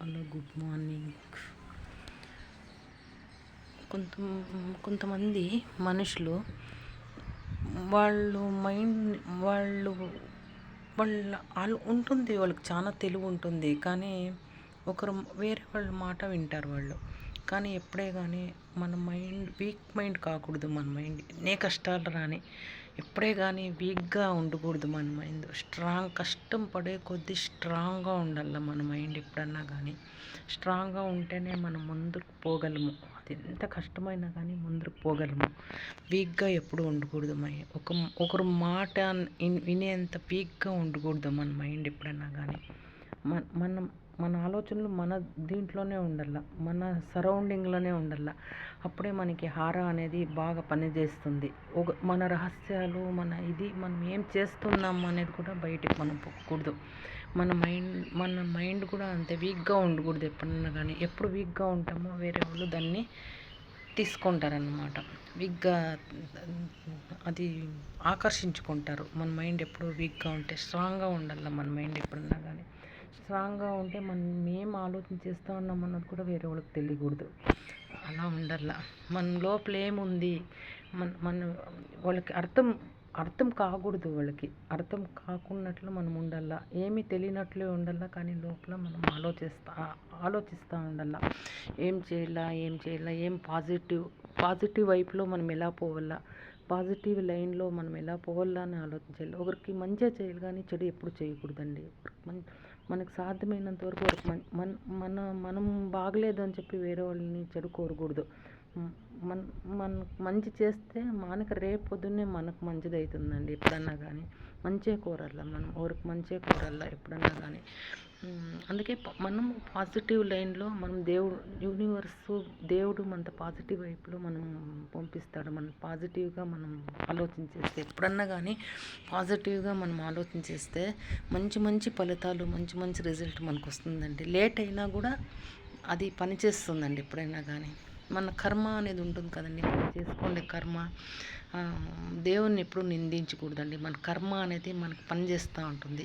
Hello, good morning. కొంతమంది మనుషులు వాళ్ళు మైండ్ వాళ్ళు వాళ్ళ ఉంటుంది, వాళ్ళకి చాలా తెలివి ఉంటుంది, కానీ వేరే వాళ్ళ మాట వింటారు వాళ్ళు. కానీ ఎప్పుడే కానీ మన మైండ్ వీక్ మైండ్ కాకూడదు. మన మైండ్ ఎన్నే కష్టాలు రాని ఎప్పుడే కానీ వీక్గా ఉండకూడదు. మన మైండ్ కష్టం పడే కొద్దీ స్ట్రాంగ్గా ఉండాలి. మన మైండ్ ఎప్పుడన్నా కానీ స్ట్రాంగ్గా ఉంటేనే మనం ముందుకు పోగలము. అది ఎంత కష్టమైనా కానీ ముందుకు పోగలము. వీక్గా ఎప్పుడు ఉండకూడదు. ఒకరు మాట వినేంత వీక్గా ఉండకూడదు మన మైండ్ ఎప్పుడన్నా కానీ. మనం మన ఆలోచనలు మన దీంట్లోనే ఉండాల, మన సరౌండింగ్లోనే ఉండాల. అప్పుడే మనకి హారా అనేది బాగా పనిచేస్తుంది. మన రహస్యాలు, మనం ఏం చేస్తున్నాము అనేది కూడా బయటికి మనం పొక్కకూడదు. మన మైండ్ కూడా అంతే వీక్గా ఉండకూడదు ఎప్పుడన్నా కానీ. ఎప్పుడు వీక్గా ఉంటామో వేరే వాళ్ళు దాన్ని తీసుకుంటారన్నమాట. వీక్గా అది ఆకర్షించుకుంటారు. మన మైండ్ ఎప్పుడు వీక్గా ఉంటే స్ట్రాంగ్గా ఉండాలి. మన మైండ్ ఎప్పుడన్నా కానీ స్ట్రాంగ్గా ఉంటే మనం ఏం ఆలోచన చేస్తూ ఉన్నాం అన్నది కూడా వేరే వాళ్ళకి తెలియకూడదు. అలా ఉండాల. మన లోపల ఏముంది మన వాళ్ళకి అర్థం కాకూడదు. వాళ్ళకి అర్థం కాకున్నట్లు మనం ఉండాల. ఏమీ తెలియనట్లే ఉండాల, కానీ లోపల మనం ఆలోచిస్తూ ఉండాల. ఏం చేయాలా, ఏం పాజిటివ్ వైపులో మనం ఎలా పోవాలా, పాజిటివ్ లైన్లో మనం ఎలా పోవాలా అని ఆలోచించాలి. ఒకరికి మంచిగా చేయాలి, కానీ చెడు ఎప్పుడు చేయకూడదండి. మనకు సాధ్యమైనంత వరకు మనం బాగలేదు అని చెప్పి వేరే వాళ్ళని చెడు కోరకూడదు. మనకు మంచి చేస్తే మనకు రేపు పొద్దున్నే మనకు మంచిది అవుతుందండి. ఎప్పుడన్నా కానీ మంచిగా కోరాల, మనం ఎవరికి మంచిగా కోరాల ఎప్పుడన్నా కానీ. అందుకే మనం పాజిటివ్ లైన్లో మనం దేవుడు మన పాజిటివ్ వైపులో మనం పంపిస్తాడు. మనం పాజిటివ్గా మనం ఆలోచించేస్తే ఎప్పుడన్నా కానీ పాజిటివ్గా మనం ఆలోచించేస్తే మంచి ఫలితాలు, మంచి రిజల్ట్ మనకు వస్తుందండి. లేట్ అయినా కూడా అది పనిచేస్తుందండి ఎప్పుడైనా కానీ. మన కర్మ అనేది ఉంటుంది కదండి, మనం చేసుకోండి కర్మ. దేవుణ్ణి ఎప్పుడు నిందించకూడదండి. మన కర్మ అనేది మనకు పనిచేస్తూ ఉంటుంది.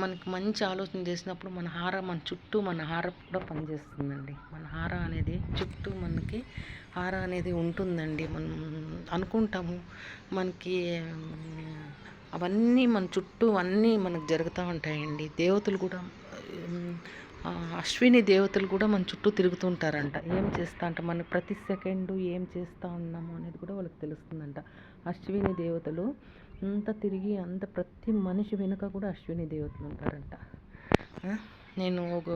మనకి మంచి ఆలోచన చేసినప్పుడు మన హార కూడా పనిచేస్తుందండి. మన హార అనేది చుట్టూ మనకి హార అనేది ఉంటుందండి. మనం అనుకుంటాము మనకి అవన్నీ మన చుట్టూ అన్నీ మనకు జరుగుతూ ఉంటాయండి. దేవతలు కూడా అశ్విని దేవతలు కూడా మన చుట్టూ తిరుగుతుంటారంట. ఏం చేస్తా అంట మన ప్రతి సెకండు ఏం చేస్తూ ఉన్నాము అనేది కూడా వాళ్ళకి తెలుస్తుందంట. అశ్విని దేవతలు తిరిగి ప్రతి మనిషి వెనుక కూడా అశ్విని దేవతలు ఉంటారంట. నేను ఒక